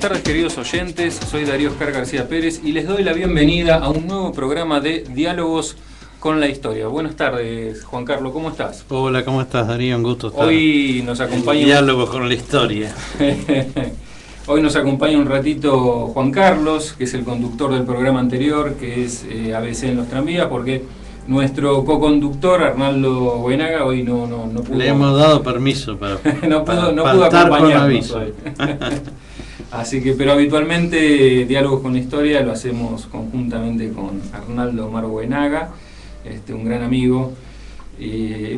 tardes, queridos oyentes. Soy Darío Oscar García Pérez y les doy la bienvenida a un nuevo programa de Diálogos con la Historia. Buenas tardes, Juan Carlos, ¿cómo estás? Hola, ¿cómo estás, Darío? Un gusto estar. Hoy nos acompaña... Diálogos con la Historia. Hoy nos acompaña un ratito Juan Carlos, que es el conductor del programa anterior, que es ABC en los tranvías, porque nuestro co-conductor, Arnaldo Buenaga, hoy no pudo... Le hemos dado permiso para no pudo faltar con acompañarnos aviso. hoy. Así que, pero habitualmente Diálogos con la Historia lo hacemos conjuntamente con Arnaldo Omar Buenaga, un gran amigo.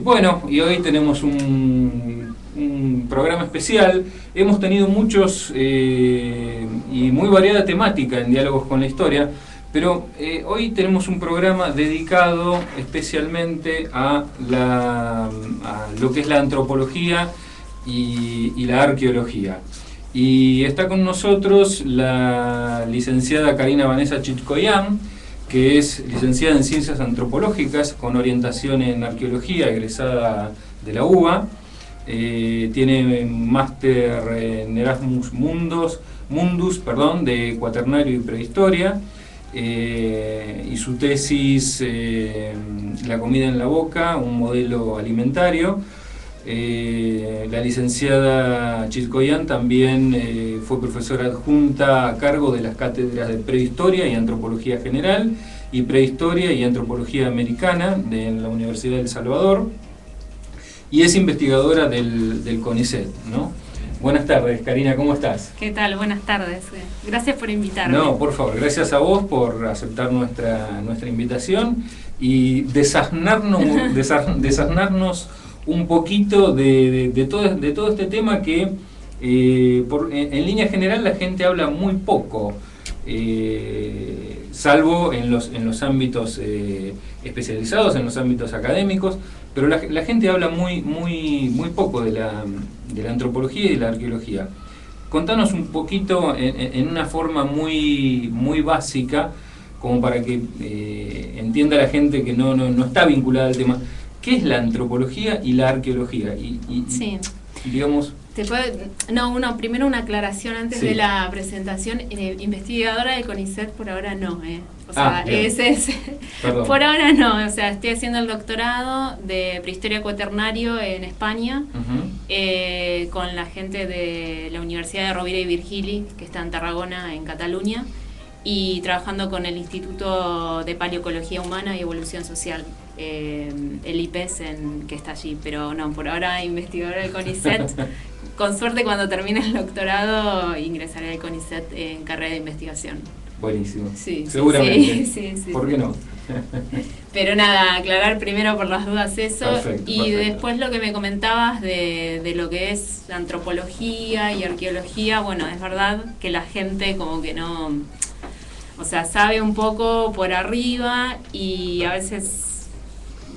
Bueno, y hoy tenemos un programa especial. Hemos tenido muchos y muy variada temática en Diálogos con la Historia, pero hoy tenemos un programa dedicado especialmente a lo que es la antropología y la arqueología. Y está con nosotros la licenciada Karina Vanessa Chitkoyan, que es licenciada en Ciencias Antropológicas con orientación en Arqueología, egresada de la UBA. Tiene máster en Erasmus Mundus, de Cuaternario y Prehistoria. Y su tesis, La comida en la boca, un modelo alimentario. La licenciada Chitkoyan también fue profesora adjunta a cargo de las cátedras de Prehistoria y Antropología General y Prehistoria y Antropología Americana en la Universidad de El Salvador, y es investigadora del CONICET, ¿no? Buenas tardes, Karina, ¿cómo estás? ¿Qué tal? Buenas tardes. Gracias por invitarme. No, por favor, gracias a vos por aceptar nuestra invitación y desasnarnos un poquito de todo este tema que en línea general la gente habla muy poco, salvo en los ámbitos especializados, en los ámbitos académicos, pero la gente habla muy poco de la antropología y de la arqueología. Contanos un poquito en una forma muy básica, como para que entienda la gente que no está vinculada al tema. ¿Qué es la antropología y la arqueología? Sí. Digamos... Primero una aclaración antes sí. de la presentación. Investigadora del CONICET por ahora no. O sea, por ahora no. O sea, estoy haciendo el doctorado de Prehistoria Cuaternario en España, con la gente de la Universidad de Rovira i Virgili, que está en Tarragona, en Cataluña, y trabajando con el Instituto de Paleoecología Humana y Evolución Social, el IPES, que está allí. Pero no, por ahora investigadora del CONICET. Con suerte, cuando termine el doctorado, ingresaré al CONICET en carrera de investigación. Buenísimo. Sí, seguramente. Sí. ¿Por qué no? Pero nada, aclarar primero por las dudas eso. Perfecto. Después lo que me comentabas de lo que es la antropología y arqueología. Bueno, es verdad que la gente como que no... O sea, sabe un poco por arriba y a veces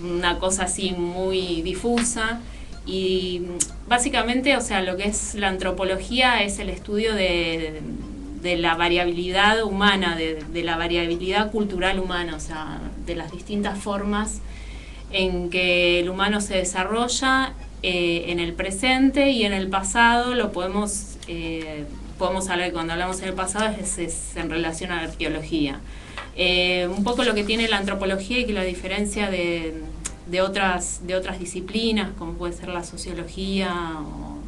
una cosa así muy difusa. Y básicamente, o sea, lo que es la antropología es el estudio de la variabilidad humana, de la variabilidad cultural humana, o sea, de las distintas formas en que el humano se desarrolla en el presente y en el pasado. Lo podemos hablar, cuando hablamos en el pasado es en relación a la arqueología. Un poco lo que tiene la antropología y que la diferencia de otras disciplinas, como puede ser la sociología o,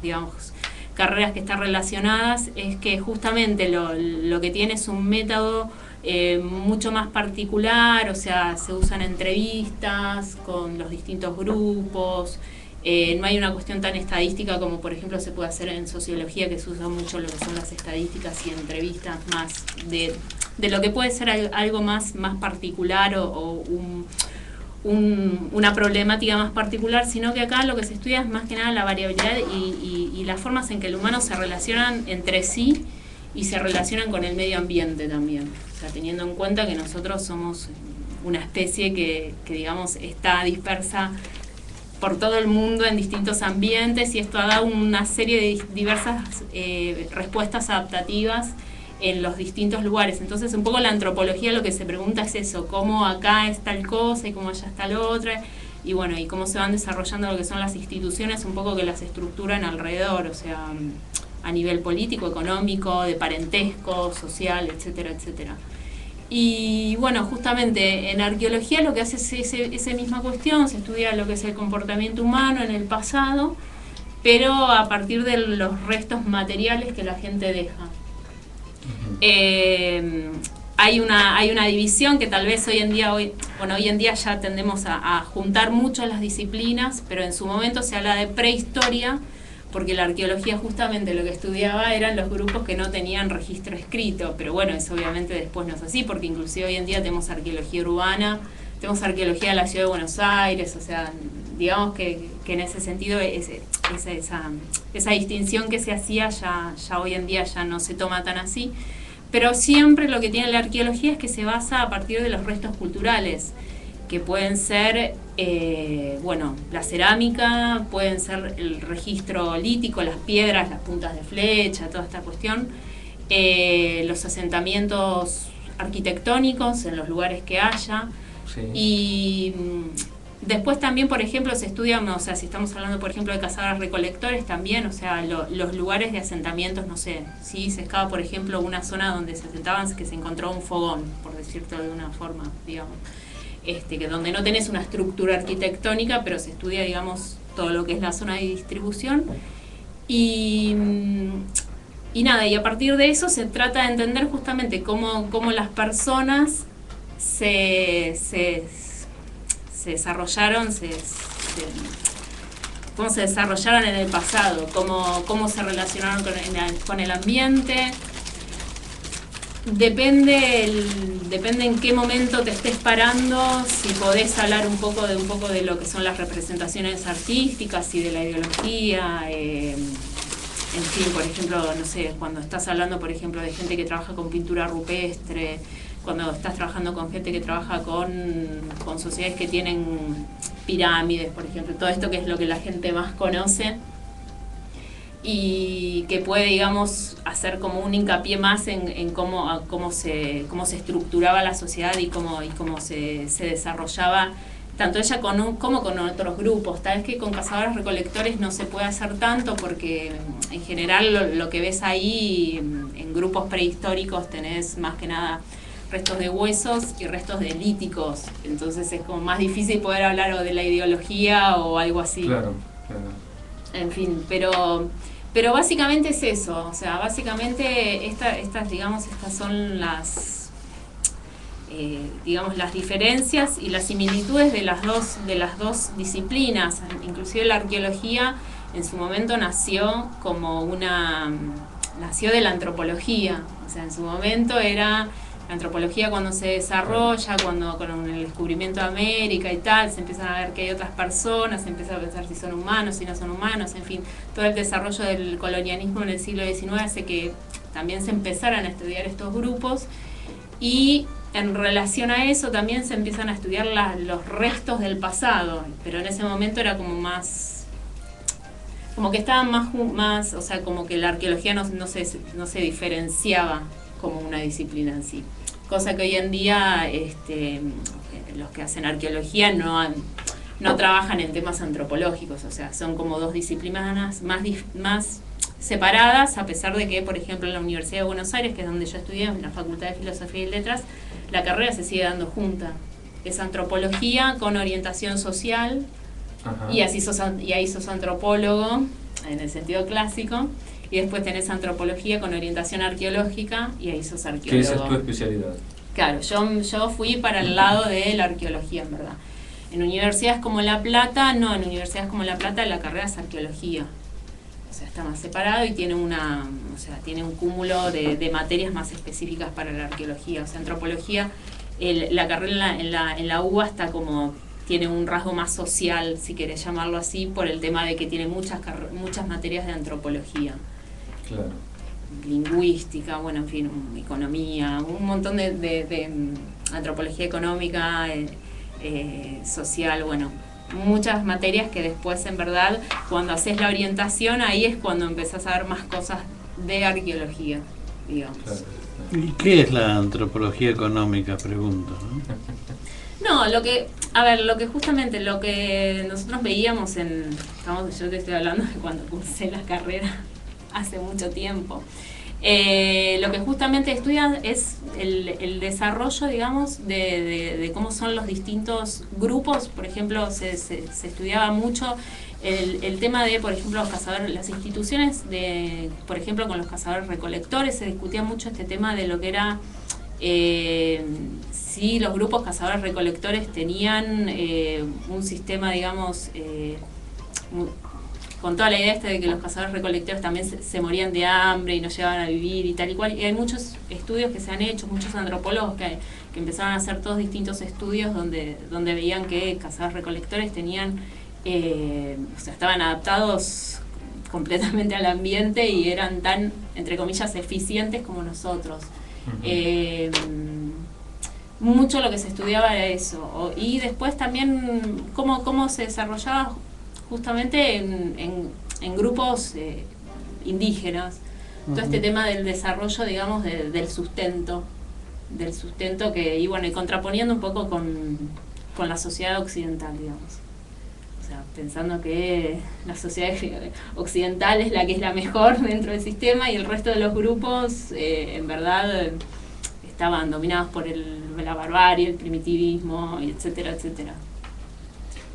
digamos, carreras que están relacionadas, es que justamente lo que tiene es un método mucho más particular. O sea, se usan entrevistas con los distintos grupos. No hay una cuestión tan estadística como por ejemplo se puede hacer en sociología, que se usa mucho lo que son las estadísticas y entrevistas más de lo que puede ser algo más particular o una problemática más particular, sino que acá lo que se estudia es más que nada la variabilidad y las formas en que el humano se relacionan entre sí y se relacionan con el medio ambiente también. O sea, teniendo en cuenta que nosotros somos una especie que digamos está dispersa por todo el mundo en distintos ambientes, y esto ha dado una serie de diversas respuestas adaptativas en los distintos lugares. Entonces un poco la antropología lo que se pregunta es eso, cómo acá es tal cosa y cómo allá está la otra, y bueno, y cómo se van desarrollando lo que son las instituciones, un poco que las estructuran alrededor. O sea, a nivel político, económico, de parentesco, social, etcétera, etcétera. Y bueno, justamente en arqueología lo que hace es esa misma cuestión, se estudia lo que es el comportamiento humano en el pasado, pero a partir de los restos materiales que la gente deja. Hay una división que tal vez hoy en día ya tendemos a juntar mucho las disciplinas, pero en su momento se habla de prehistoria, porque la arqueología justamente lo que estudiaba eran los grupos que no tenían registro escrito, pero bueno, eso obviamente después no es así, porque inclusive hoy en día tenemos arqueología urbana, tenemos arqueología de la ciudad de Buenos Aires, o sea, digamos que en ese sentido esa distinción que se hacía ya hoy en día ya no se toma tan así, pero siempre lo que tiene la arqueología es que se basa a partir de los restos culturales, que pueden ser, la cerámica, pueden ser el registro lítico, las piedras, las puntas de flecha, toda esta cuestión, los asentamientos arquitectónicos en los lugares que haya, sí. Y después también, por ejemplo, se estudia, o sea, si estamos hablando, por ejemplo, de cazadores recolectores también, o sea, los lugares de asentamientos, no sé, si se excava, por ejemplo, una zona donde se asentaban, que se encontró un fogón, por decirlo de una forma, digamos. Que donde no tenés una estructura arquitectónica, pero se estudia, digamos, todo lo que es la zona de distribución. Y nada, y a partir de eso se trata de entender justamente cómo las personas se desarrollaron, cómo se desarrollaron en el pasado, cómo se relacionaron con el ambiente. Depende en qué momento te estés parando, si podés hablar un poco de lo que son las representaciones artísticas y de la ideología, en fin, por ejemplo, no sé, cuando estás hablando, por ejemplo, de gente que trabaja con pintura rupestre, cuando estás trabajando con gente que trabaja con sociedades que tienen pirámides, por ejemplo, todo esto que es lo que la gente más conoce, y que puede, digamos, hacer como un hincapié más en cómo se estructuraba la sociedad y cómo se desarrollaba, tanto ella como con otros grupos. Tal vez que con cazadores recolectores no se puede hacer tanto, porque en general lo que ves ahí en grupos prehistóricos tenés más que nada restos de huesos y restos de líticos, entonces es como más difícil poder hablar o de la ideología o algo así. Claro. En fin, pero básicamente es eso, o sea, básicamente estas son las las diferencias y las similitudes de las dos disciplinas. Inclusive la arqueología en su momento nació de la antropología, o sea, en su momento era la antropología cuando se desarrolla, cuando con el descubrimiento de América y tal, se empiezan a ver que hay otras personas, se empieza a pensar si son humanos, si no son humanos, en fin, todo el desarrollo del colonialismo en el siglo XIX hace que también se empezaran a estudiar estos grupos, y en relación a eso también se empiezan a estudiar los restos del pasado, pero en ese momento era como más, como que estaban más, o sea, como que la arqueología no se diferenciaba como una disciplina en sí. Cosa que hoy en día los que hacen arqueología no trabajan en temas antropológicos, o sea, son como dos disciplinas más separadas, a pesar de que, por ejemplo, en la Universidad de Buenos Aires, que es donde yo estudié, en la Facultad de Filosofía y Letras, la carrera se sigue dando junta. Es antropología con orientación social. Ajá. Y ahí sos antropólogo, en el sentido clásico, y después tenés antropología con orientación arqueológica, y ahí sos arqueólogo. ¿Qué esa es tu especialidad? Claro, yo fui para el lado de la arqueología, en verdad. En universidades como La Plata, la carrera es arqueología. O sea, está más separado y tiene tiene un cúmulo de materias más específicas para la arqueología. O sea, antropología, la carrera en la UBA está como, tiene un rasgo más social, si querés llamarlo así, por el tema de que tiene muchas materias de antropología. Claro. Lingüística, bueno, en fin, economía, un montón de antropología económica, social, bueno, muchas materias que después, en verdad, cuando haces la orientación, ahí es cuando empezás a ver más cosas de arqueología, digamos. Claro. ¿Y qué es la antropología económica? Pregunto, ¿no? No, lo que nosotros veíamos yo te estoy hablando de cuando cursé la carrera, hace mucho tiempo. Lo que justamente estudian es el desarrollo, digamos, de cómo son los distintos grupos. Por ejemplo, se estudiaba mucho el tema de, por ejemplo, los cazadores, las instituciones por ejemplo, con los cazadores recolectores, se discutía mucho este tema de lo que era si los grupos cazadores recolectores tenían un sistema, digamos, con toda la idea de que los cazadores recolectores también se morían de hambre y no llegaban a vivir y tal y cual. Y hay muchos estudios que se han hecho, muchos antropólogos que empezaron a hacer todos distintos estudios donde veían que cazadores recolectores tenían, o sea, estaban adaptados completamente al ambiente y eran tan, entre comillas, eficientes como nosotros. Mucho lo que se estudiaba era eso. Y después también cómo se desarrollaba justamente en grupos indígenas, todo este tema del desarrollo, digamos, del sustento que, y bueno, y contraponiendo un poco con la sociedad occidental, digamos. O sea, pensando que la sociedad occidental es la mejor dentro del sistema y el resto de los grupos, en verdad, estaban dominados por la barbarie, el primitivismo, etcétera, etcétera.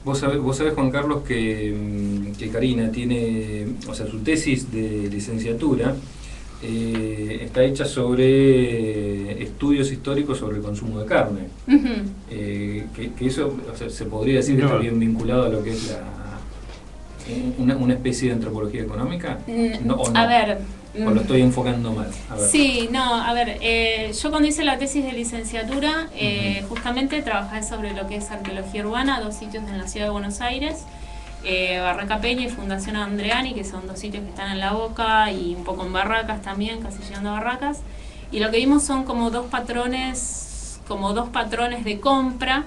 Vos sabés, Juan Carlos, que Karina tiene, o sea, su tesis de licenciatura está hecha sobre estudios históricos sobre el consumo de carne. Que eso, o sea, se podría decir que está bien vinculado a lo que es una especie de antropología económica. ¿O no? A ver. ¿O lo estoy enfocando mal? A ver. Sí, no, a ver, yo cuando hice la tesis de licenciatura, justamente trabajé sobre lo que es arqueología urbana, 2 sitios en la ciudad de Buenos Aires, Barraca Peña y Fundación Andreani, que son 2 sitios que están en La Boca y un poco en Barracas también, casi llegando a Barracas, y lo que vimos son como dos patrones de compra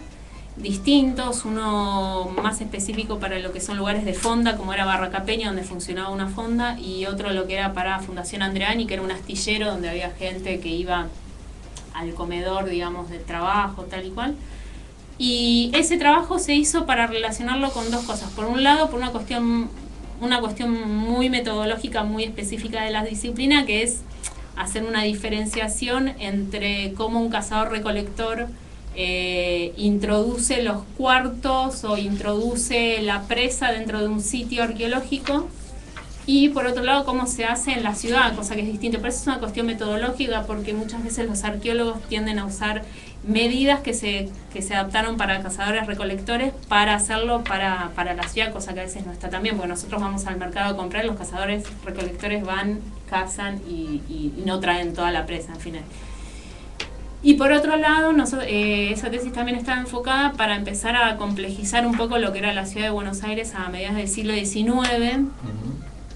distintos, uno más específico para lo que son lugares de fonda, como era Barraca Peña, donde funcionaba una fonda, y otro lo que era para Fundación Andreani, que era un astillero donde había gente que iba al comedor, digamos, de trabajo, tal y cual. Y ese trabajo se hizo para relacionarlo con 2 cosas. Por un lado, por una cuestión muy metodológica, muy específica de la disciplina, que es hacer una diferenciación entre cómo un cazador-recolector introduce los cuartos o introduce la presa dentro de un sitio arqueológico, y por otro lado cómo se hace en la ciudad, cosa que es distinta. Pero eso es una cuestión metodológica, porque muchas veces los arqueólogos tienden a usar medidas que se adaptaron para cazadores recolectores para hacerlo para la ciudad, cosa que a veces no está tan bien, porque nosotros vamos al mercado a comprar, los cazadores recolectores van, cazan y no traen toda la presa, en fin. Y por otro lado, esa tesis también estaba enfocada para empezar a complejizar un poco lo que era la ciudad de Buenos Aires a mediados del siglo XIX,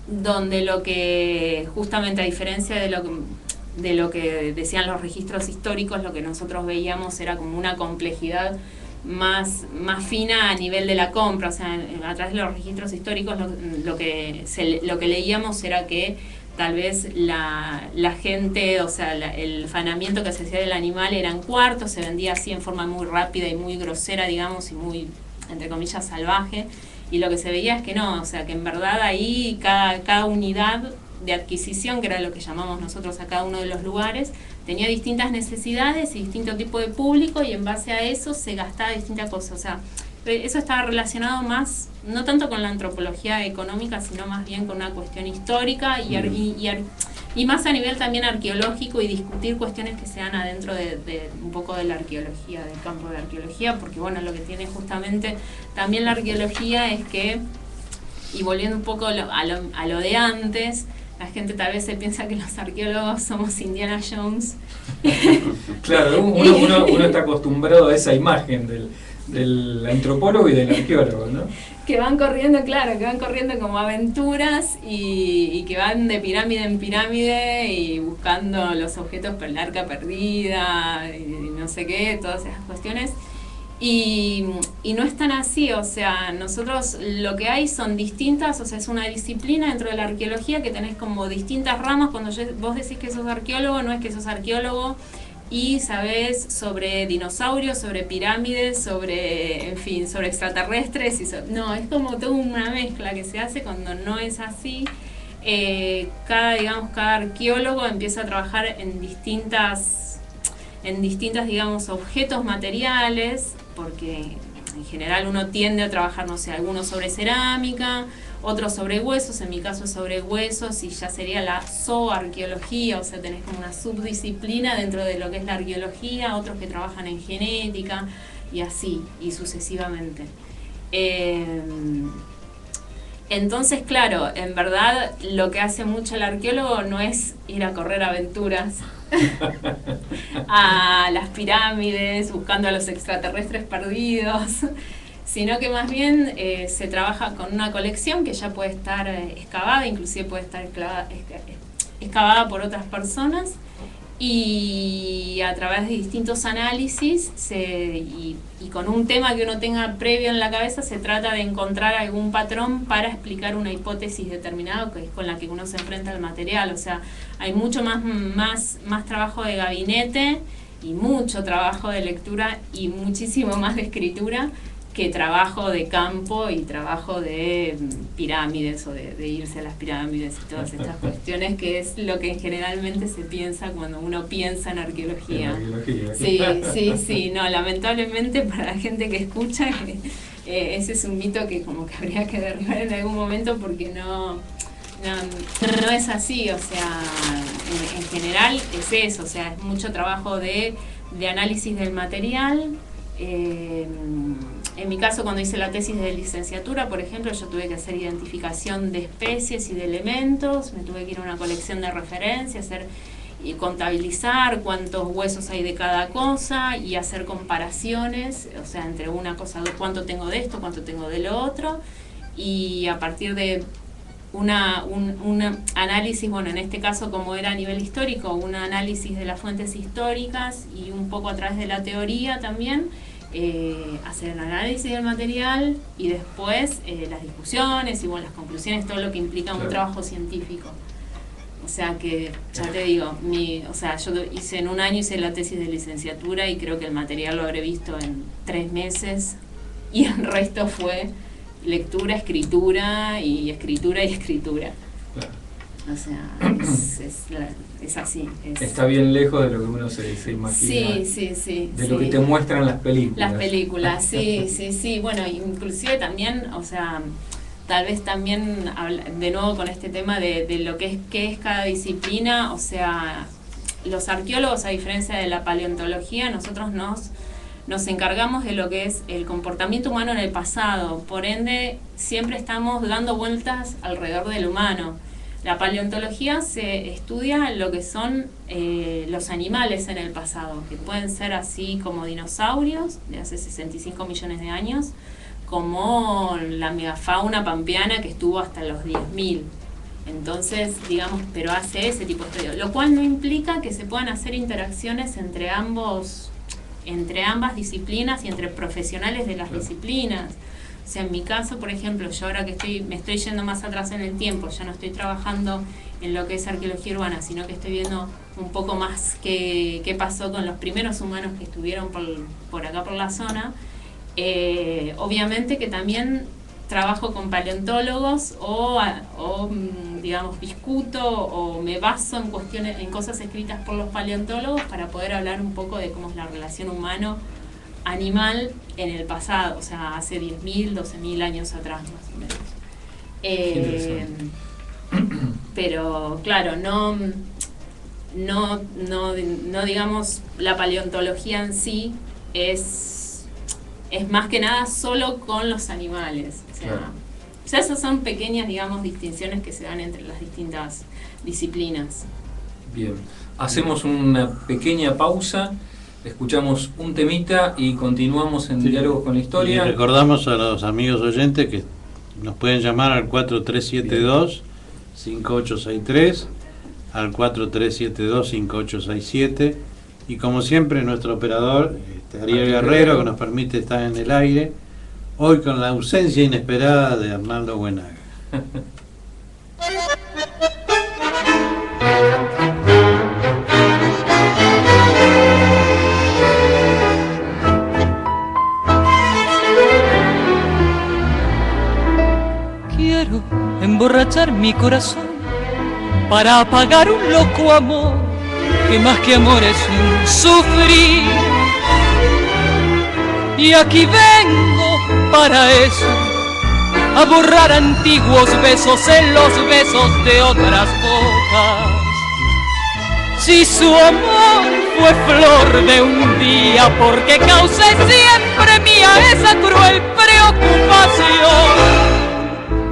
donde lo que, justamente a diferencia de lo que decían los registros históricos, lo que nosotros veíamos era como una complejidad más fina a nivel de la compra. O sea, a través de los registros históricos lo que leíamos era que tal vez la gente, o sea, el fanamiento que se hacía del animal era en cuartos, se vendía así en forma muy rápida y muy grosera, digamos, y muy, entre comillas, salvaje. Y lo que se veía es que no, o sea, que en verdad ahí cada unidad de adquisición, que era lo que llamamos nosotros a cada uno de los lugares, tenía distintas necesidades y distinto tipo de público, y en base a eso se gastaba distintas cosas. O sea, eso estaba relacionado más, no tanto con la antropología económica, sino más bien con una cuestión histórica y más a nivel también arqueológico, y discutir cuestiones que se dan adentro de un poco de la arqueología, del campo de arqueología, porque bueno, lo que tiene justamente también la arqueología es que, y volviendo un poco a lo de antes, la gente tal vez se piensa que los arqueólogos somos Indiana Jones. Claro, uno está acostumbrado a esa imagen del antropólogo y del arqueólogo, ¿no? Que van corriendo, claro, que van corriendo como aventuras y que van de pirámide en pirámide y buscando los objetos por el arca perdida y no sé qué, todas esas cuestiones. Y no es tan así, o sea, nosotros lo que hay son distintas, o sea, es una disciplina dentro de la arqueología que tenés como distintas ramas. Cuando vos decís que sos arqueólogo, no es que sos arqueólogo y sabés sobre dinosaurios, sobre pirámides, sobre, en fin, sobre extraterrestres. No, es como toda una mezcla que se hace cuando no es así. cada arqueólogo empieza a trabajar en distintas, digamos, objetos materiales, porque en general uno tiende a trabajar, no sé, algunos sobre cerámica, otros sobre huesos, en mi caso sobre huesos, y ya sería la zooarqueología, o sea, tenés como una subdisciplina dentro de lo que es la arqueología, otros que trabajan en genética, y así, y sucesivamente. Entonces, claro, en verdad lo que hace mucho el arqueólogo no es ir a correr aventuras a las pirámides, buscando a los extraterrestres perdidos, sino que más bien se trabaja con una colección que ya puede estar excavada, inclusive puede estar excavada por otras personas, y a través de distintos análisis y con un tema que uno tenga previo en la cabeza se trata de encontrar algún patrón para explicar una hipótesis determinada que es con la que uno se enfrenta al material. O sea, hay mucho más trabajo de gabinete y mucho trabajo de lectura y muchísimo más de escritura que trabajo de campo y trabajo de pirámides o de irse a las pirámides y todas estas cuestiones, que es lo que generalmente se piensa cuando uno piensa en arqueología. Sí, no, lamentablemente para la gente que escucha, ese es un mito que como que habría que derribar en algún momento, porque no es así. O sea, en general es eso, o sea, es mucho trabajo de análisis del material. En mi caso, cuando hice la tesis de licenciatura, por ejemplo, yo tuve que hacer identificación de especies y de elementos, me tuve que ir a una colección de referencias, y contabilizar cuántos huesos hay de cada cosa y hacer comparaciones, o sea, entre una cosa, cuánto tengo de esto, cuánto tengo de lo otro, y a partir de un análisis, bueno, en este caso como era a nivel histórico, un análisis de las fuentes históricas y un poco a través de la teoría también, hacer el análisis del material y después las discusiones y bueno, las conclusiones, todo lo que implica un trabajo científico. O sea que, ya te digo, yo en un año hice la tesis de licenciatura y creo que el material lo habré visto en 3 meses y el resto fue lectura, escritura y escritura y escritura. O sea, es así. Está bien lejos de lo que uno se imagina. Sí. De lo que te muestran las películas. Las películas, sí. Bueno, inclusive también, o sea, tal vez también, de nuevo con este tema de lo que es cada disciplina, o sea, los arqueólogos, a diferencia de la paleontología, nosotros nos encargamos de lo que es el comportamiento humano en el pasado, por ende siempre estamos dando vueltas alrededor del humano. La paleontología se estudia lo que son los animales en el pasado, que pueden ser así como dinosaurios de hace 65 millones de años, como la megafauna pampeana que estuvo hasta los 10.000. Entonces, digamos, pero hace ese tipo de estudio, lo cual no implica que se puedan hacer interacciones entre ambas disciplinas y entre profesionales de las disciplinas. O sea, en mi caso, por ejemplo, yo ahora que me estoy yendo más atrás en el tiempo, ya no estoy trabajando en lo que es arqueología urbana, sino que estoy viendo un poco más qué pasó con los primeros humanos que estuvieron por acá por la zona. Obviamente que también trabajo con paleontólogos o digamos, discuto o me baso en cosas escritas por los paleontólogos para poder hablar un poco de cómo es la relación humano-animal en el pasado, o sea, hace 10.000, 12.000 años atrás más o menos. Pero claro, no digamos, la paleontología en sí es más que nada solo con los animales. O sea, esas son pequeñas, digamos, distinciones que se dan entre las distintas disciplinas. Bien, hacemos una pequeña pausa, escuchamos un temita y continuamos en Diálogos con la Historia. Y recordamos a los amigos oyentes que nos pueden llamar al 4372-5863, al 4372-5867, y como siempre nuestro operador Ariel Guerrero, que nos permite estar en el aire, hoy con la ausencia inesperada de Arnaldo Buenaga. Quiero emborrachar mi corazón para apagar un loco amor que más que amor es un sufrir. Y aquí vengo para eso, a borrar antiguos besos en los besos de otras bocas. Si su amor fue flor de un día, porque causé siempre mía esa cruel preocupación.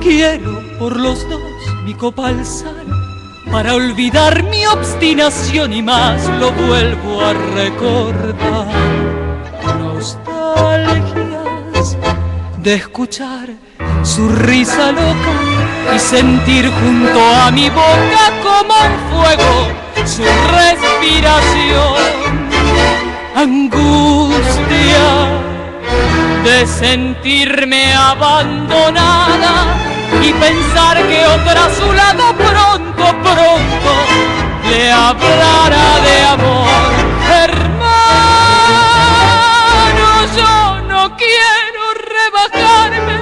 Quiero por los dos mi copa alzar, para olvidar mi obstinación y más lo vuelvo a recordar. Nostalgias de escuchar su risa loca y sentir junto a mi boca como un fuego su respiración. Angustia de sentirme abandonada y pensar que otra a su lado pronto, pronto le hablará de amor. Hermano, yo no quiero rebajarme,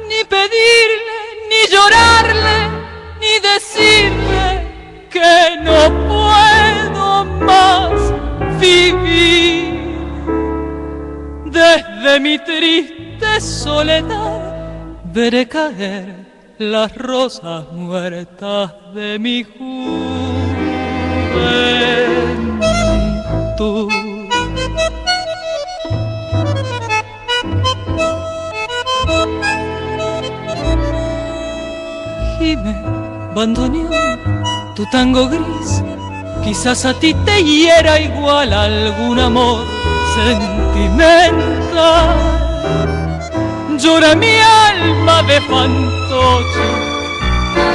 ni pedirle, ni llorarle, ni decirle que no puedo más vivir. Desde mi triste soledad veré caer las rosas muertas de mi juventud. Gime, bandoneón, tu tango gris, quizás a ti te hiera igual algún amor sentimental. Llora mi alma de fantoche,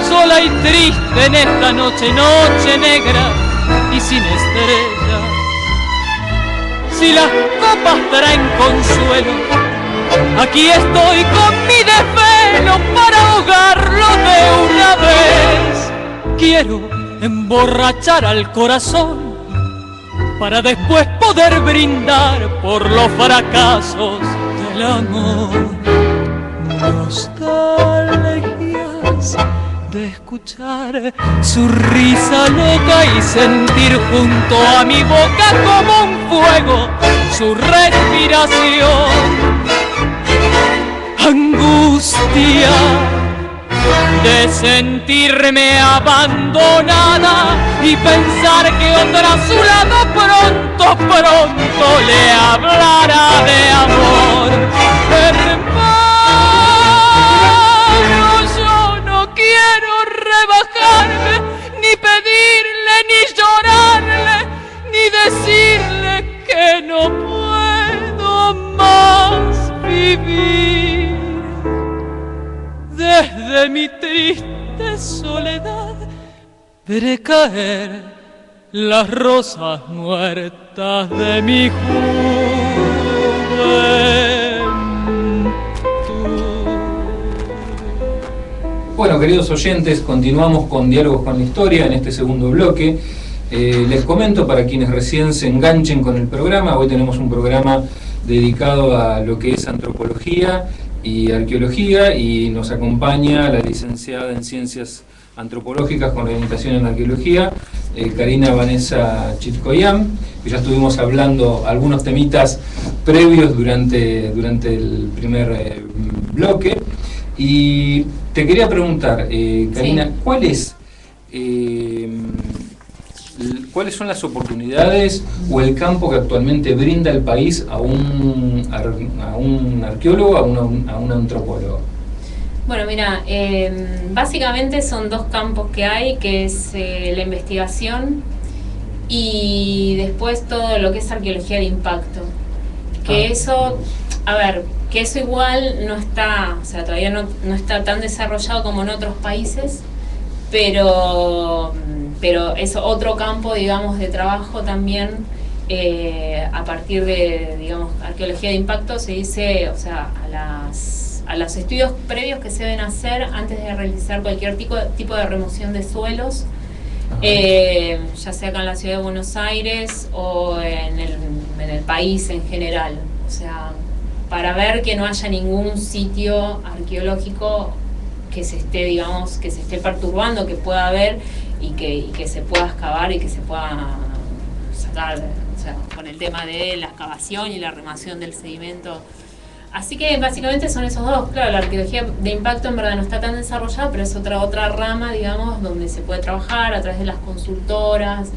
sola y triste en esta noche, noche negra y sin estrella. Si las copas traen consuelo, aquí estoy con mi desvelo para ahogarlo de una vez. Quiero emborrachar al corazón para después poder brindar por los fracasos del amor. Nostalgias de escuchar su risa loca y sentir junto a mi boca como un fuego su respiración. Angustia de sentirme abandonada y pensar que otra a su lado pronto, pronto le hablará de amor. Hermano, yo no quiero rebajarme, ni pedirle, ni llorarle, ni decirle que no puedo más vivir. Desde mi triste soledad veré caer las rosas muertas de mi juventud. Bueno, queridos oyentes, continuamos con Diálogos con la Historia en este segundo bloque. Les comento para quienes recién se enganchen con el programa, hoy tenemos un programa dedicado a lo que es antropología y arqueología, y nos acompaña la licenciada en Ciencias Antropológicas con orientación en arqueología, Karina Vanessa Chitkoyan, que ya estuvimos hablando algunos temitas previos durante el primer bloque. Y te quería preguntar, Karina, sí, ¿cuáles son las oportunidades o el campo que actualmente brinda el país a un arqueólogo, a un antropólogo? Bueno, mira, básicamente son dos campos que hay, que es la investigación y después todo lo que es arqueología de impacto. Que eso, a ver, que eso igual no está, o sea, todavía no está tan desarrollado como en otros países, pero es otro campo, digamos, de trabajo también. A partir de, digamos, arqueología de impacto se dice, o sea, a los estudios previos que se deben hacer antes de realizar cualquier tipo de remoción de suelos, ya sea acá en la ciudad de Buenos Aires o en el país en general. O sea, para ver que no haya ningún sitio arqueológico que se esté, digamos, que se esté perturbando, que pueda haber, y que se pueda excavar y que se pueda sacar, o sea, con el tema de la excavación y la remoción del sedimento. Así que básicamente son esos dos. Claro, la arqueología de impacto en verdad no está tan desarrollada, pero es otra rama, digamos, donde se puede trabajar a través de las consultoras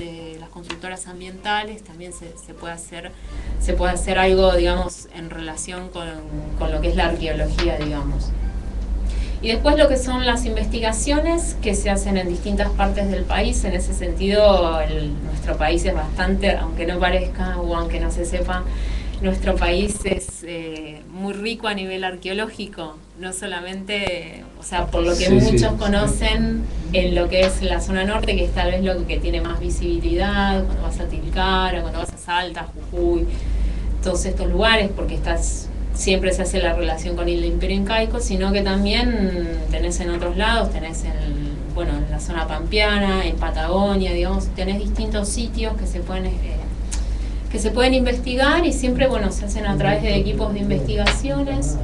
ambientales. También se puede hacer algo, digamos, en relación con lo que es la arqueología, digamos. Y después lo que son las investigaciones que se hacen en distintas partes del país. En ese sentido, nuestro país es bastante, aunque no parezca o aunque no se sepa, nuestro país es muy rico a nivel arqueológico, no solamente, o sea, por lo que muchos conocen en lo que es la zona norte, que es tal vez lo que tiene más visibilidad, cuando vas a Tilcara, cuando vas a Salta, Jujuy, todos estos lugares, porque siempre se hace la relación con el Imperio Incaico, sino que también tenés en otros lados, tenés en la zona pampeana, en Patagonia, digamos, tenés distintos sitios que se pueden investigar, y siempre, se hacen a través de equipos de investigaciones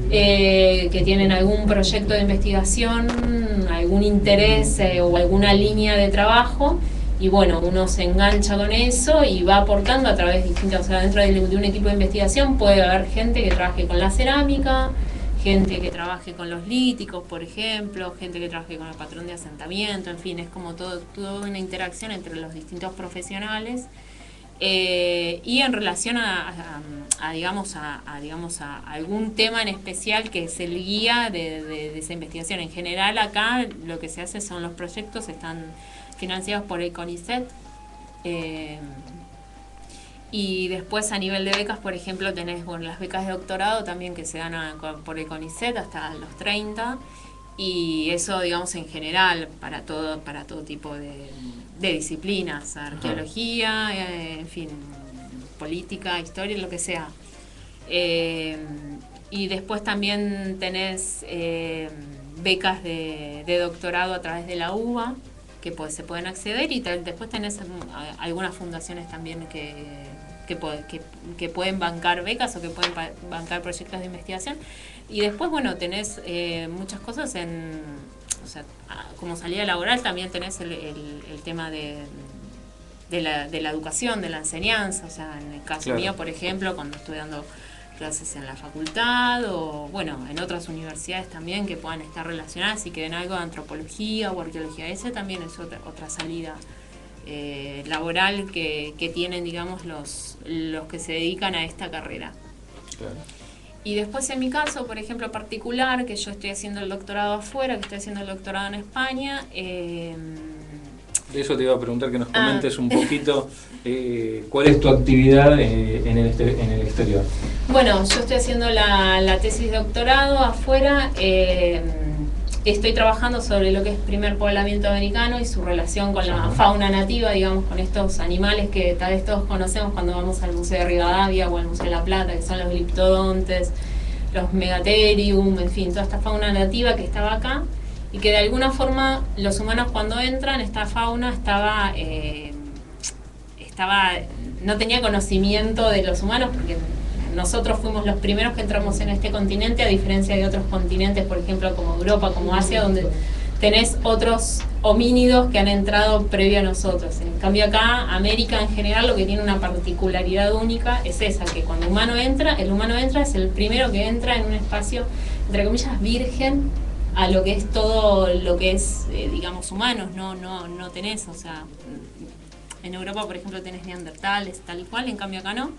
que tienen algún proyecto de investigación, algún interés o alguna línea de trabajo, y uno se engancha con eso y va aportando a través de distintas, o sea, dentro de un equipo de investigación puede haber gente que trabaje con la cerámica, gente que trabaje con los líticos, por ejemplo, gente que trabaje con el patrón de asentamiento, en fin, es como toda una interacción entre los distintos profesionales. Y en relación a algún tema en especial que es el guía de esa investigación. En general acá lo que se hace son los proyectos, están financiados por el CONICET, y después a nivel de becas, por ejemplo, tenés las becas de doctorado también que se dan por el CONICET hasta los 30, y eso, digamos, en general para todo tipo de disciplinas, arqueología, en fin, política, historia, lo que sea. Y después también tenés becas de doctorado a través de la UBA, que se pueden acceder, y después tenés algunas fundaciones también que pueden bancar becas o que pueden bancar proyectos de investigación. Y después, tenés muchas cosas o sea, como salida laboral también tenés el tema de la educación, de la enseñanza. O sea, en el caso mío, por ejemplo, cuando estoy dando clases en la facultad o en otras universidades también que puedan estar relacionadas y que den algo de antropología o arqueología, ese también es otra salida laboral que tienen, digamos, los que se dedican a esta carrera. Claro. Y después, en mi caso, por ejemplo, particular, que yo estoy haciendo el doctorado afuera, que estoy haciendo el doctorado en España. De eso te iba a preguntar, que nos comentes un poquito cuál es tu actividad en el exterior. Bueno, yo estoy haciendo la tesis de doctorado afuera. Estoy trabajando sobre lo que es primer poblamiento americano y su relación con la fauna nativa, digamos, con estos animales que tal vez todos conocemos cuando vamos al Museo de Rivadavia o al Museo de La Plata, que son los gliptodontes, los megatherium, en fin, toda esta fauna nativa que estaba acá, y que de alguna forma los humanos, cuando entran, esta fauna no tenía conocimiento de los humanos, porque nosotros fuimos los primeros que entramos en este continente, a diferencia de otros continentes, por ejemplo, como Europa, como Asia, donde tenés otros homínidos que han entrado previo a nosotros. En cambio acá, América en general, lo que tiene una particularidad única es esa, que cuando el humano entra es el primero que entra en un espacio, entre comillas, virgen a lo que es todo lo que es, digamos, humanos. No tenés, o sea, en Europa, por ejemplo, tenés neandertales, tal y cual, en cambio acá no.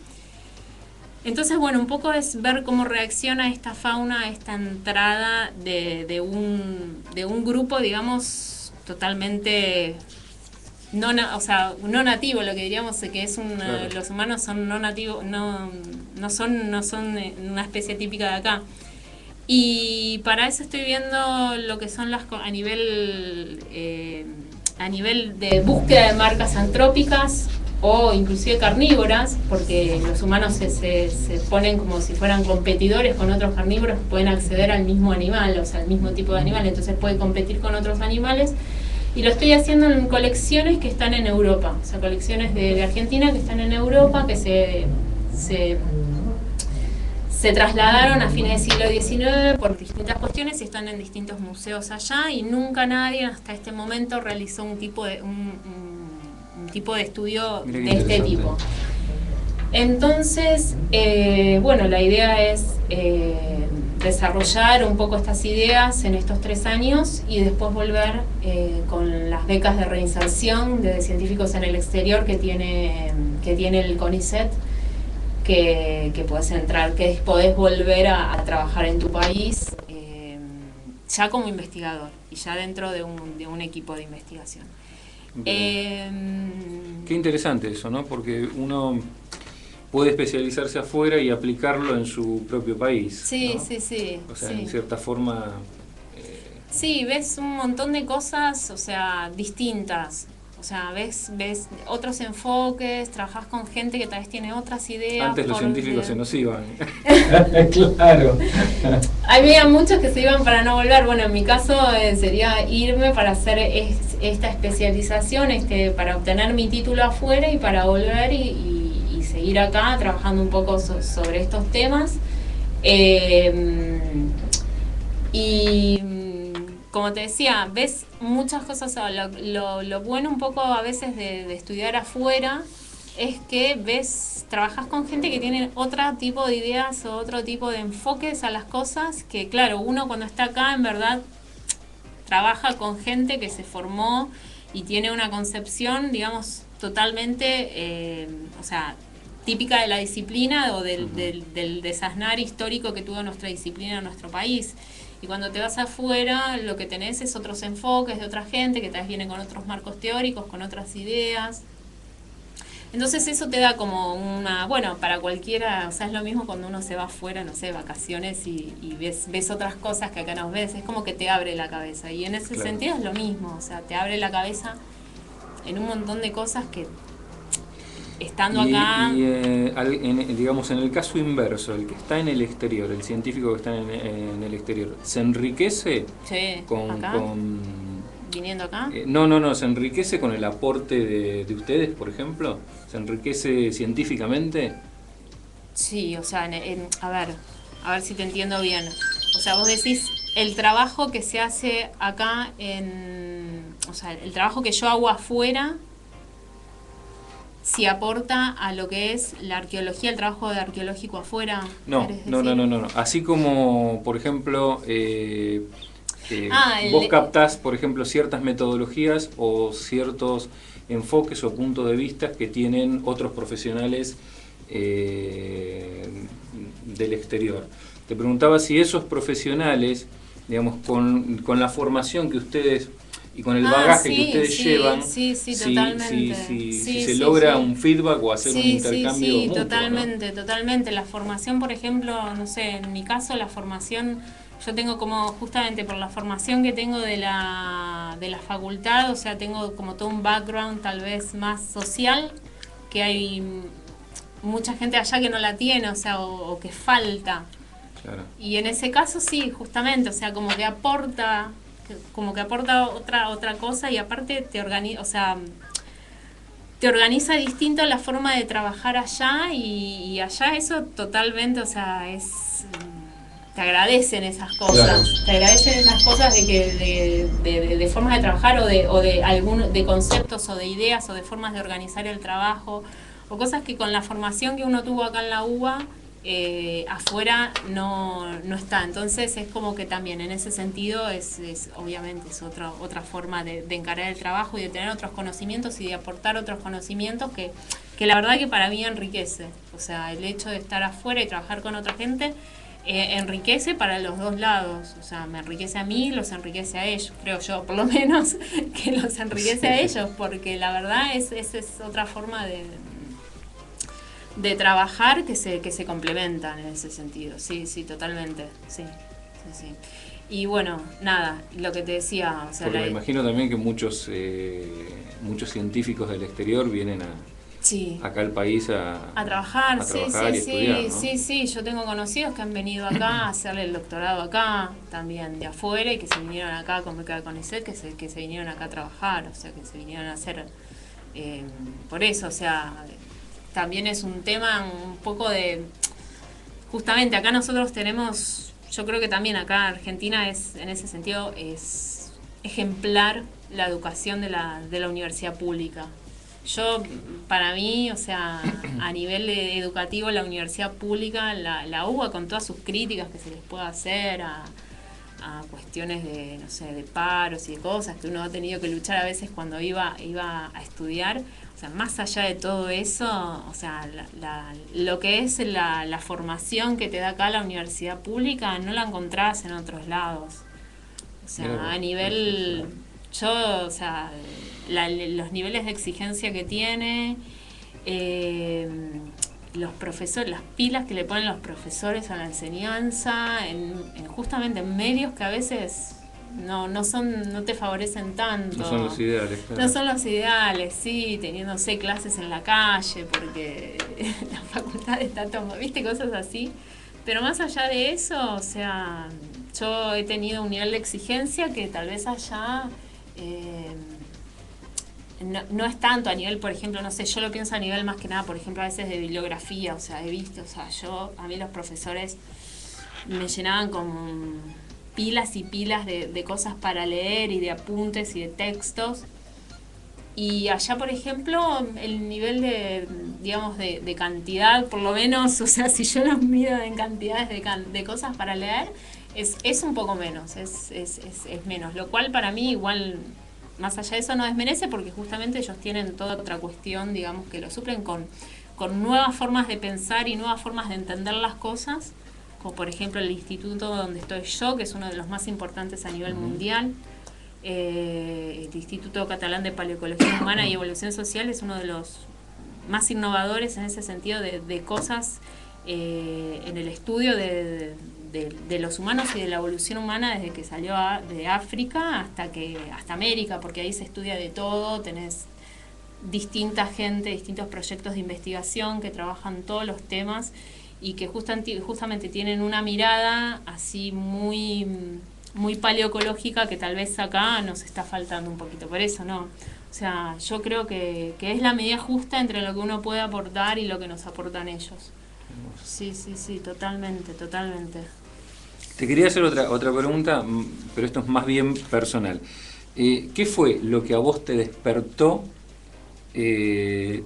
Entonces, un poco es ver cómo reacciona esta fauna a esta entrada de un grupo, digamos, totalmente no nativo, lo que diríamos que es claro. Los humanos son no nativos, no son una especie típica de acá. Y para eso estoy viendo lo que son a nivel de búsqueda de marcas antrópicas o inclusive carnívoras, porque los humanos se ponen como si fueran competidores con otros carnívoros que pueden acceder al mismo animal, o sea, al mismo tipo de animal, entonces puede competir con otros animales. Y lo estoy haciendo en colecciones que están en Europa, o sea, colecciones de Argentina que están en Europa, que se se trasladaron a fines del siglo XIX por distintas cuestiones y están en distintos museos allá, y nunca nadie hasta este momento realizó un tipo de estudio de este tipo. Entonces, bueno, la idea es desarrollar un poco estas ideas en estos 3 años y después volver con las becas de reinserción de científicos en el exterior que tiene el CONICET, que podés entrar, que podés volver a trabajar en tu país ya como investigador y ya dentro de un equipo de investigación. Qué interesante eso, ¿no? Porque uno puede especializarse afuera y aplicarlo en su propio país. Sí, ¿no? sí. O sea, sí. en cierta forma... Sí, ves un montón de cosas, o sea, distintas. O sea, ves otros enfoques, trabajás con gente que tal vez tiene otras ideas. Antes los científicos se nos iban. Claro. Había muchos que se iban para no volver. Bueno, en mi caso sería irme para hacer esta especialización, para obtener mi título afuera y para volver y seguir acá trabajando un poco sobre estos temas. Y como te decía, ves muchas cosas. Lo bueno un poco a veces de estudiar afuera es que trabajas con gente que tiene otro tipo de ideas o otro tipo de enfoques a las cosas, que claro, uno cuando está acá en verdad trabaja con gente que se formó y tiene una concepción, digamos, totalmente, o sea, típica de la disciplina o del desasnar histórico que tuvo nuestra disciplina en nuestro país. Y cuando te vas afuera, lo que tenés es otros enfoques de otra gente que tal vez viene con otros marcos teóricos, con otras ideas. Entonces eso te da como bueno, para cualquiera, o sea, es lo mismo cuando uno se va afuera, no sé, vacaciones y ves otras cosas que acá no ves, es como que te abre la cabeza. Y en ese sentido es lo mismo, o sea, te abre la cabeza en un montón de cosas que estando acá... digamos, en el caso inverso, el que está en el exterior, el científico que está en el exterior, ¿se enriquece viniendo acá? No, se enriquece con el aporte de ustedes, por ejemplo? ¿Se enriquece científicamente? Sí, o sea, a ver si te entiendo bien. O sea, vos decís, el trabajo que se hace acá o sea, el trabajo que yo hago afuera, si aporta a lo que es la arqueología, el trabajo de arqueológico afuera. No. Así como, por ejemplo, vos captás, por ejemplo, ciertas metodologías o ciertos enfoques o puntos de vista que tienen otros profesionales del exterior. Te preguntaba si esos profesionales, digamos, con la formación que ustedes y con el bagaje que ustedes llevan, totalmente. Si se logra un feedback o hacer un intercambio mutuo, totalmente. La formación, por ejemplo, no sé, en mi caso la formación, yo tengo como, justamente por la formación que tengo de la facultad, o sea, tengo como todo un background tal vez más social, que hay mucha gente allá que no la tiene, o sea, o que falta. Claro. Y en ese caso sí, justamente, o sea, como que aporta otra cosa, y aparte te organiza distinto la forma de trabajar allá, y allá eso totalmente, o sea, te agradecen esas cosas, claro. Te agradecen esas cosas de formas de trabajar o de conceptos o de ideas o de formas de organizar el trabajo, o cosas que con la formación que uno tuvo acá en la UBA afuera no está. Entonces es como que también en ese sentido es obviamente es otra forma de encarar el trabajo y de tener otros conocimientos y de aportar otros conocimientos que la verdad que para mí enriquece. O sea, el hecho de estar afuera y trabajar con otra gente enriquece para los dos lados. O sea, me enriquece a mí, los enriquece a ellos, creo yo, por lo menos, que los enriquece a ellos, porque la verdad es otra forma de trabajar que se complementan en ese sentido. Sí, totalmente. Sí. Y bueno, nada, lo que te decía, o sea, porque me imagino también que muchos científicos del exterior vienen acá al país a trabajar y estudiar, ¿no? Sí, yo tengo conocidos que han venido acá a hacerle el doctorado acá, también de afuera, y que se vinieron acá con beca de CONICET, que se vinieron acá a trabajar, o sea, que se vinieron a hacer por eso, o sea, también es un tema un poco de justamente acá nosotros tenemos, yo creo que también acá Argentina es, en ese sentido, es ejemplar la educación de la universidad pública. Yo, para mí, o sea, a nivel educativo, la universidad pública, la UBA, con todas sus críticas que se les pueda hacer a cuestiones de, no sé, de paros y de cosas que uno ha tenido que luchar a veces cuando iba a estudiar, o sea, más allá de todo eso, o sea, lo que es la formación que te da acá la universidad pública no la encontrás en otros lados. O sea, a nivel... Yo, o sea, los niveles de exigencia que tiene, los profesores, las pilas que le ponen los profesores a la enseñanza, justamente en medios que a veces no te favorecen tanto. No son los ideales, claro. No son los ideales, sí, teniéndose clases en la calle, porque la facultad está tomando, viste, cosas así. Pero más allá de eso, o sea, yo he tenido un nivel de exigencia que tal vez allá... no es tanto a nivel, por ejemplo, no sé, yo lo pienso a nivel más que nada, por ejemplo, a veces de bibliografía, o sea, he visto, o sea, a mí los profesores me llenaban con pilas y pilas de cosas para leer y de apuntes y de textos, y allá, por ejemplo, el nivel de, digamos, de cantidad, por lo menos, o sea, si yo los mido en cantidades de cosas para leer, es un poco menos, es menos, lo cual para mí igual, más allá de eso, no desmerece, porque justamente ellos tienen toda otra cuestión, digamos, que lo suplen con nuevas formas de pensar y nuevas formas de entender las cosas, como por ejemplo el instituto donde estoy yo, que es uno de los más importantes a nivel mundial, el Instituto Catalán de Paleoecología Humana y Evolución Social es uno de los más innovadores en ese sentido de cosas en el estudio de los humanos y de la evolución humana desde que salió de África hasta América, porque ahí se estudia de todo, tenés distinta gente, distintos proyectos de investigación que trabajan todos los temas y que justamente tienen una mirada así muy, muy paleoecológica que tal vez acá nos está faltando un poquito, por eso no. O sea, yo creo que es la medida justa entre lo que uno puede aportar y lo que nos aportan ellos. Sí, totalmente. Te quería hacer otra pregunta, pero esto es más bien personal. ¿Qué fue lo que a vos te despertó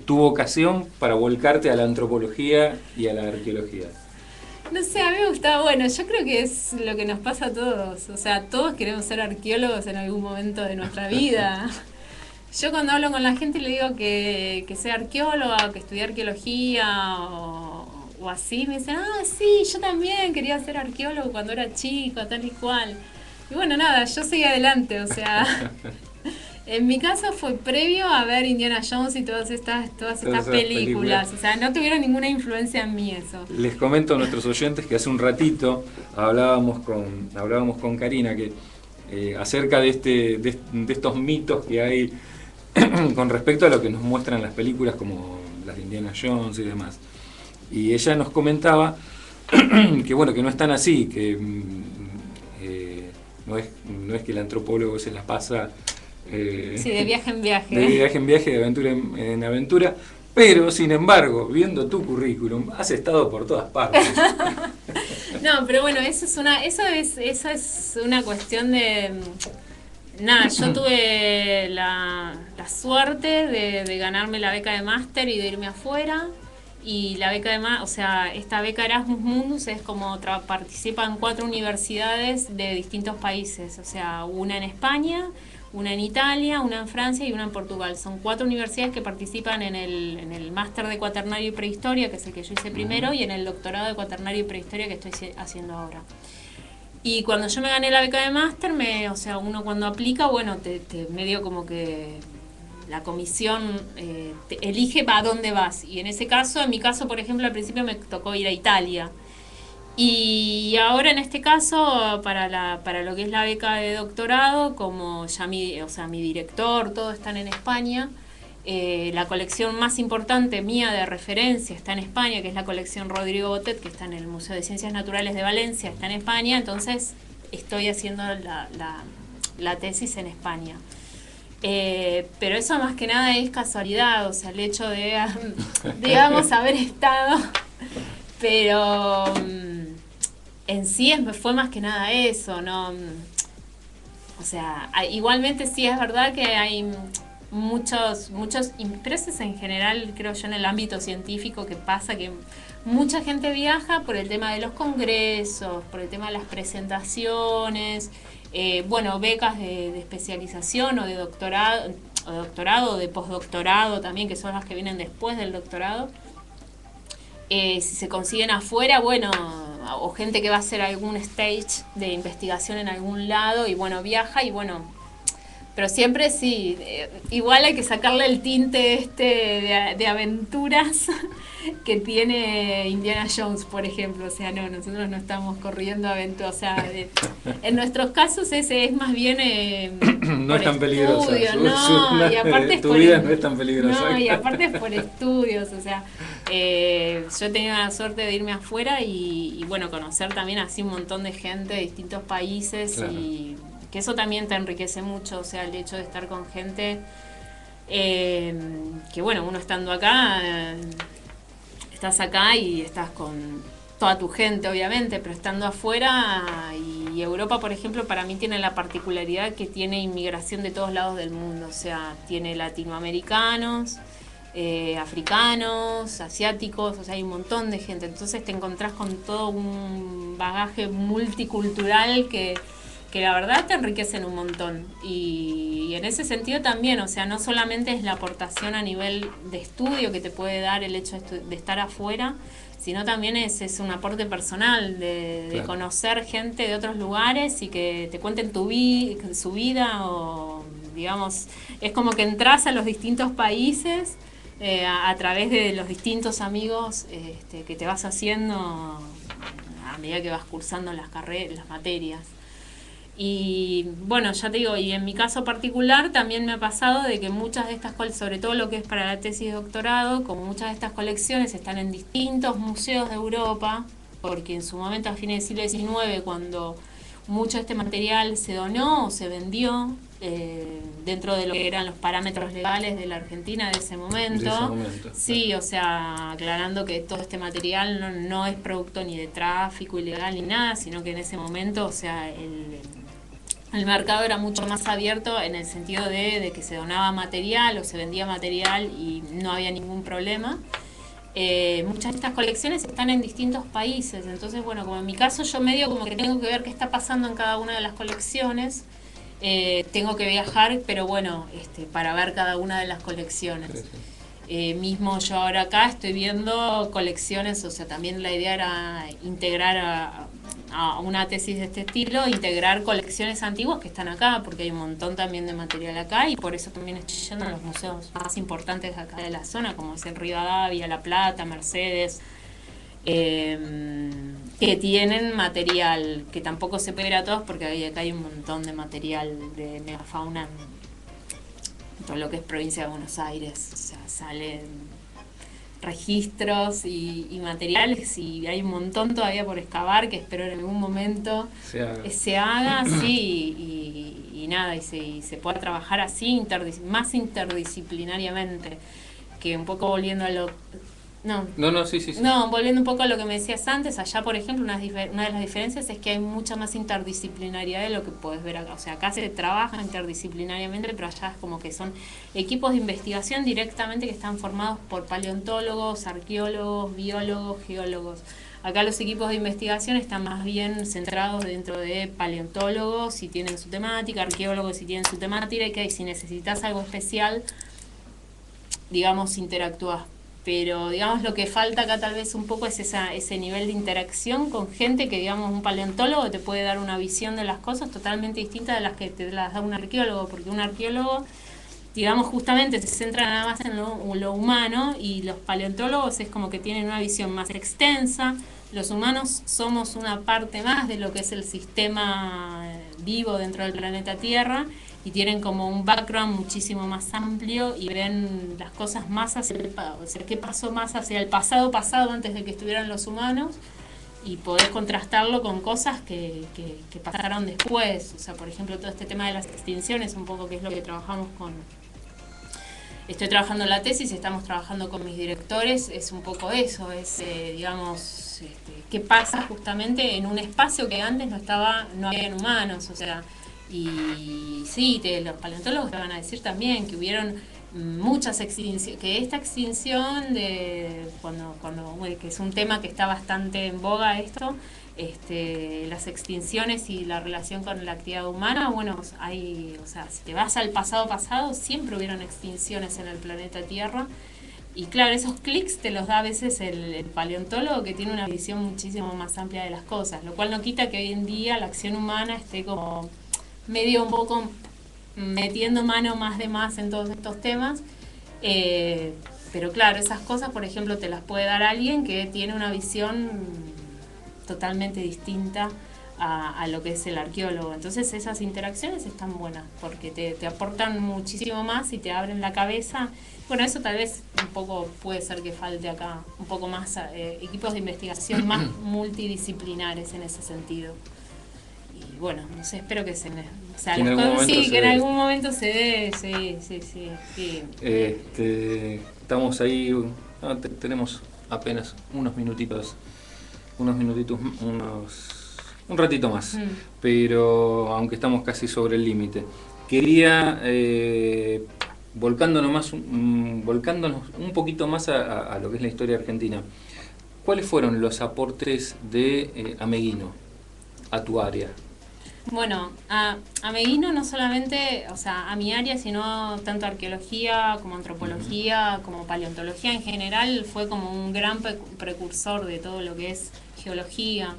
tu vocación para volcarte a la antropología y a la arqueología? No sé, a mí me gustaba, bueno, yo creo que es lo que nos pasa a todos. O sea, todos queremos ser arqueólogos en algún momento de nuestra vida. Yo cuando hablo con la gente le digo que sea arqueóloga, que estudié arqueología o así, me dicen, sí, yo también quería ser arqueólogo cuando era chico, tal y cual. Y bueno, nada, yo seguí adelante, o sea, en mi caso fue previo a ver Indiana Jones y todas estas películas, o sea, no tuvieron ninguna influencia en mí eso. Les comento a nuestros oyentes que hace un ratito hablábamos con Karina que acerca de estos mitos que hay con respecto a lo que nos muestran las películas como las de Indiana Jones y demás. Y ella nos comentaba que bueno, que no es tan así, que no es que el antropólogo se la pasa de viaje en viaje. De viaje en viaje, de aventura en aventura, pero sin embargo, viendo tu currículum, has estado por todas partes. No, pero bueno, eso es una cuestión de... Nada, yo tuve la suerte de ganarme la beca de máster y de irme afuera. Y la beca o sea, esta beca Erasmus Mundus es como participan 4 universidades de distintos países, o sea, una en España, una en Italia, una en Francia y una en Portugal. Son 4 universidades que participan en el máster de Cuaternario y Prehistoria, que es el que yo hice primero, y en el doctorado de Cuaternario y Prehistoria que estoy haciendo ahora. Y cuando yo me gané la beca de máster, o sea, uno cuando aplica, bueno, te medio como que la comisión te elige para dónde vas. Y en mi caso, por ejemplo, al principio me tocó ir a Italia. Y ahora en este caso, para lo que es la beca de doctorado, como ya mi director, todos están en España, la colección más importante mía de referencia está en España, que es la colección Rodrigo Botet, que está en el Museo de Ciencias Naturales de Valencia, está en España, entonces estoy haciendo la tesis en España. Pero eso más que nada es casualidad, o sea, el hecho de, digamos, haber estado Pero en sí fue más que nada eso, ¿no? O sea, igualmente sí es verdad que hay muchos, pero eso es en general, creo yo, en el ámbito científico, que pasa que mucha gente viaja por el tema de los congresos, por el tema de las presentaciones, bueno, becas de especialización o de doctorado, o de postdoctorado también, que son las que vienen después del doctorado. Si se consiguen afuera, bueno, o gente que va a hacer algún stage de investigación en algún lado y bueno, viaja y bueno, pero siempre sí, igual hay que sacarle el tinte de aventuras que tiene Indiana Jones, por ejemplo. O sea, no, nosotros no estamos corriendo aventuras, o sea, en nuestros casos ese es más bien no es tan peligroso. No, y aparte tu vida no es tan peligrosa. No, y aparte es por estudios, o sea, yo he tenido la suerte de irme afuera y bueno, conocer también así un montón de gente de distintos países. Claro. Y que eso también te enriquece mucho, o sea, el hecho de estar con gente que bueno, uno estando acá, estás acá y estás con toda tu gente, obviamente, pero estando afuera, y Europa, por ejemplo, para mí tiene la particularidad que tiene inmigración de todos lados del mundo, o sea, tiene latinoamericanos, africanos, asiáticos, o sea, hay un montón de gente, entonces te encontrás con todo un bagaje multicultural que la verdad te enriquecen un montón. Y en ese sentido también, o sea, no solamente es la aportación a nivel de estudio que te puede dar el hecho de estar afuera, sino también es un aporte personal de claro, conocer gente de otros lugares y que te cuenten su vida, o digamos, es como que entras a los distintos países a través de los distintos amigos que te vas haciendo a medida que vas cursando las materias. Y bueno, ya te digo, y en mi caso particular también me ha pasado de que muchas de estas, sobre todo lo que es para la tesis de doctorado, como muchas de estas colecciones están en distintos museos de Europa, porque en su momento a fines del siglo XIX, cuando mucho de este material se donó o se vendió dentro de lo que eran los parámetros legales de la Argentina de ese momento. Sí, o sea, aclarando que todo este material no es producto ni de tráfico ilegal ni nada, sino que en ese momento, o sea, el mercado era mucho más abierto en el sentido de que se donaba material o se vendía material y no había ningún problema. Muchas de estas colecciones están en distintos países, entonces bueno, como en mi caso yo medio como que tengo que ver qué está pasando en cada una de las colecciones, tengo que viajar, pero bueno, para ver cada una de las colecciones. Sí, sí. Mismo yo ahora acá estoy viendo colecciones, o sea, también la idea era integrar a una tesis de este estilo, integrar colecciones antiguas que están acá, porque hay un montón también de material acá, y por eso también estoy yendo a los museos más importantes de acá de la zona, como es el Rivadavia, La Plata, Mercedes, que tienen material, que tampoco se puede ir a todos, porque acá hay un montón de material de megafauna en todo lo que es provincia de Buenos Aires, o sea, salen registros y materiales, y hay un montón todavía por excavar que espero en algún momento se haga sí, y nada, y se pueda trabajar así más interdisciplinariamente, que un poco volviendo a lo sí. No, volviendo un poco a lo que me decías antes, allá por ejemplo una de las diferencias es que hay mucha más interdisciplinaridad de lo que puedes ver acá. O sea, acá se trabaja interdisciplinariamente, pero allá es como que son equipos de investigación directamente que están formados por paleontólogos, arqueólogos, biólogos, geólogos. Acá los equipos de investigación están más bien centrados dentro de paleontólogos si tienen su temática, arqueólogos si tienen su temática, y que si necesitas algo especial, digamos, interactúas. Pero digamos lo que falta acá tal vez un poco es ese nivel de interacción con gente que, digamos, un paleontólogo te puede dar una visión de las cosas totalmente distinta de las que te las da un arqueólogo, porque un arqueólogo, digamos, justamente se centra nada más en lo humano, y los paleontólogos es como que tienen una visión más extensa. Los humanos somos una parte más de lo que es el sistema vivo dentro del planeta Tierra, y tienen como un background muchísimo más amplio y ven las cosas más hacia el pasado, o sea, qué pasó más hacia el pasado antes de que estuvieran los humanos, y podés contrastarlo con cosas que pasaron después. O sea, por ejemplo, todo este tema de las extinciones, un poco que es lo que trabajamos estoy trabajando en la tesis, estamos trabajando con mis directores, es un poco eso, es digamos, qué pasa justamente en un espacio que antes no habían humanos, o sea, y sí, los paleontólogos te van a decir también que hubieron muchas extinciones, que esta extinción de que es un tema que está bastante en boga esto, las extinciones y la relación con la actividad humana, bueno, o sea, si te vas al pasado, siempre hubieron extinciones en el planeta Tierra. Y claro, esos clics te los da a veces el paleontólogo, que tiene una visión muchísimo más amplia de las cosas, lo cual no quita que hoy en día la acción humana esté como medio un poco metiendo mano más en todos estos temas. Pero claro, esas cosas, por ejemplo, te las puede dar alguien que tiene una visión totalmente distinta a lo que es el arqueólogo. Entonces esas interacciones están buenas porque te aportan muchísimo más y te abren la cabeza. Bueno, eso tal vez un poco puede ser que falte acá un poco más equipos de investigación más multidisciplinares en ese sentido. Y bueno, no sé, espero que que en algún momento se dé, sí. Estamos ahí, tenemos apenas unos minutitos, un ratito más, pero aunque estamos casi sobre el límite. Quería, volcándonos un poquito más a lo que es la historia argentina, ¿cuáles fueron los aportes de Ameguino a tu área? Bueno, a Ameguino no solamente, o sea, a mi área, sino tanto arqueología como antropología, como paleontología en general, fue como un gran precursor de todo lo que es geología.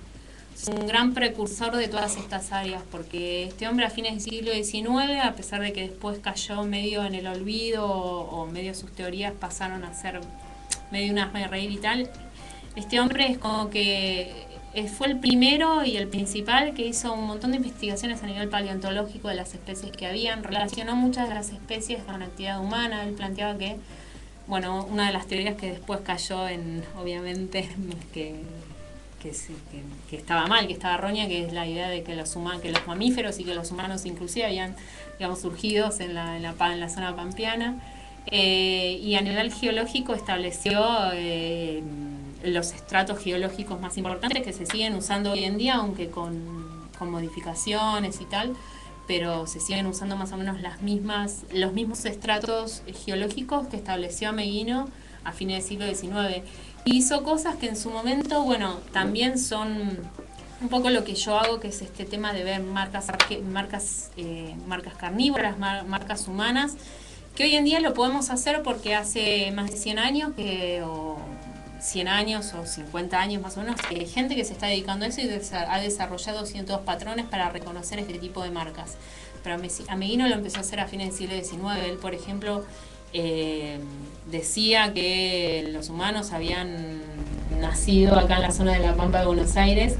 Es un gran precursor de todas estas áreas, porque este hombre a fines del siglo XIX, a pesar de que después cayó medio en el olvido o medio sus teorías pasaron a ser medio un hazme reír y tal, este hombre es como que fue el primero y el principal que hizo un montón de investigaciones a nivel paleontológico de las especies que habían, relacionó muchas de las especies con la actividad humana. Él planteaba que, bueno, una de las teorías que después cayó en, obviamente, que estaba mal, que estaba errónea, que es la idea de que los mamíferos y que los humanos inclusive habían, digamos, surgidos en la zona pampeana, y a nivel geológico estableció los estratos geológicos más importantes que se siguen usando hoy en día, aunque con modificaciones y tal, pero se siguen usando más o menos los mismos estratos geológicos que estableció Ameguino a fines del siglo XIX. Hizo cosas que en su momento, bueno, también son un poco lo que yo hago, que es este tema de ver marcas carnívoras, marcas humanas, que hoy en día lo podemos hacer porque hace más de 100 años, o 100 años o 50 años más o menos, que hay gente que se está dedicando a eso y ha desarrollado ciertos patrones para reconocer este tipo de marcas. Pero Ameguino lo empezó a hacer a fines del siglo XIX. Él, por ejemplo, decía que los humanos habían nacido acá en la zona de la Pampa de Buenos Aires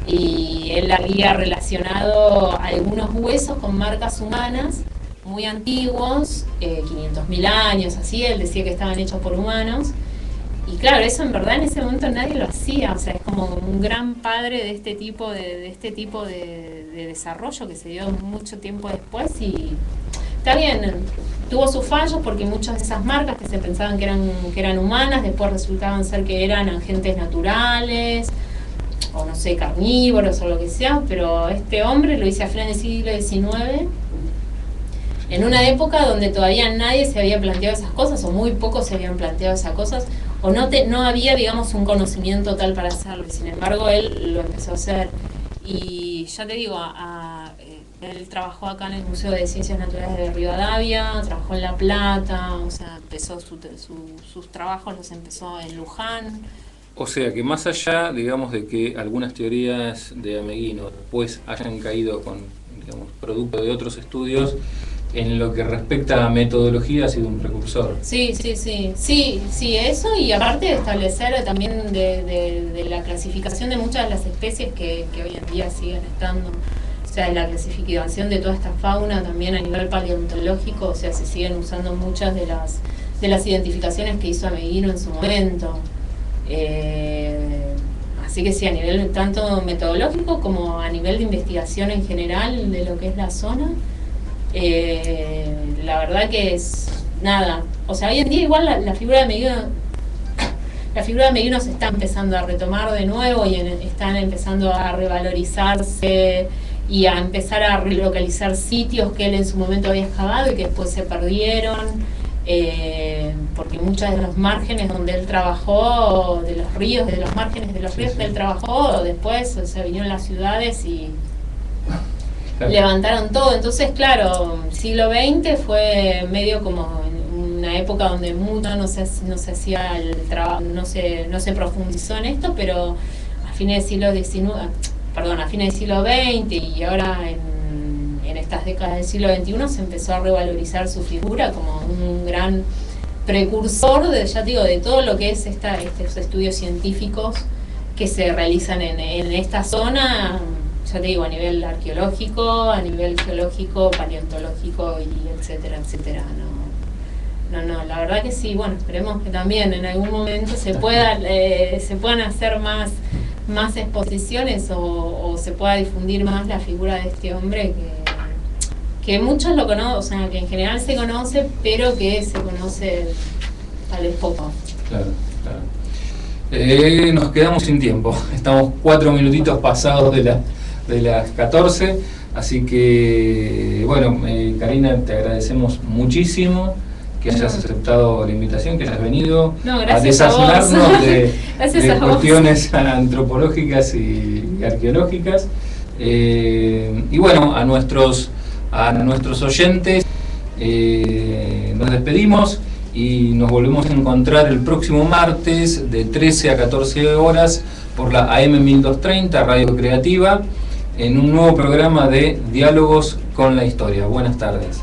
y él había relacionado algunos huesos con marcas humanas muy antiguos, 500.000 años, así. Él decía que estaban hechos por humanos. Y claro, eso en verdad en ese momento nadie lo hacía, o sea, es como un gran padre de este tipo de desarrollo que se dio mucho tiempo después. Y está bien, tuvo sus fallos porque muchas de esas marcas que se pensaban que eran humanas, después resultaban ser que eran agentes naturales, o no sé, carnívoros o lo que sea, pero este hombre lo hizo a fines del siglo XIX, en una época donde todavía nadie se había planteado esas cosas, o muy pocos se habían planteado esas cosas, o no había, digamos, un conocimiento tal para hacerlo. Sin embargo, él lo empezó a hacer. Y ya te digo, él trabajó acá en el Museo de Ciencias Naturales de Rivadavia, trabajó en La Plata, o sea, empezó sus trabajos los empezó en Luján. O sea que más allá, digamos, de que algunas teorías de Ameguino después hayan caído con, digamos, producto de otros estudios, en lo que respecta a metodología ha sido un precursor. Sí, eso, y aparte de establecer también de la clasificación de muchas de las especies que hoy en día siguen estando, o sea, la clasificación de toda esta fauna también a nivel paleontológico, o sea, se siguen usando muchas de las identificaciones que hizo Ameguino en su momento. Así que sí, a nivel tanto metodológico como a nivel de investigación en general de lo que es la zona, la verdad que es nada. O sea, hoy en día igual la figura de Ameguino la figura de Meguino se está empezando a retomar de nuevo y están empezando a revalorizarse y a empezar a relocalizar sitios que él en su momento había excavado y que después se perdieron, porque muchos de los márgenes donde él trabajó, de los ríos, de los márgenes de los ríos que él trabajó, después se vinieron las ciudades y levantaron todo. Entonces, claro, siglo XX fue medio como una época donde mucho no se hacía el trabajo, no se profundizó en esto, pero a fines del siglo XX y ahora en estas décadas del siglo XXI se empezó a revalorizar su figura como un gran precursor de todo lo que es estos estudios científicos que se realizan en esta zona, ya te digo, a nivel arqueológico, a nivel geológico, paleontológico y etcétera, etcétera. No, la verdad que sí. Bueno, esperemos que también en algún momento se puedan hacer más exposiciones o se pueda difundir más la figura de este hombre que muchos lo conocen, o sea, que en general se conoce, pero que se conoce tal vez poco. Claro. Nos quedamos sin tiempo, estamos 4 minutitos pasados de las 14, así que, bueno, Karina, te agradecemos muchísimo que hayas aceptado la invitación, que hayas venido a desazonarnos de cuestiones antropológicas y arqueológicas. Y bueno, a nuestros oyentes nos despedimos y nos volvemos a encontrar el próximo martes de 13 a 14 horas por la AM 1230, Radio Creativa, en un nuevo programa de Diálogos con la Historia. Buenas tardes.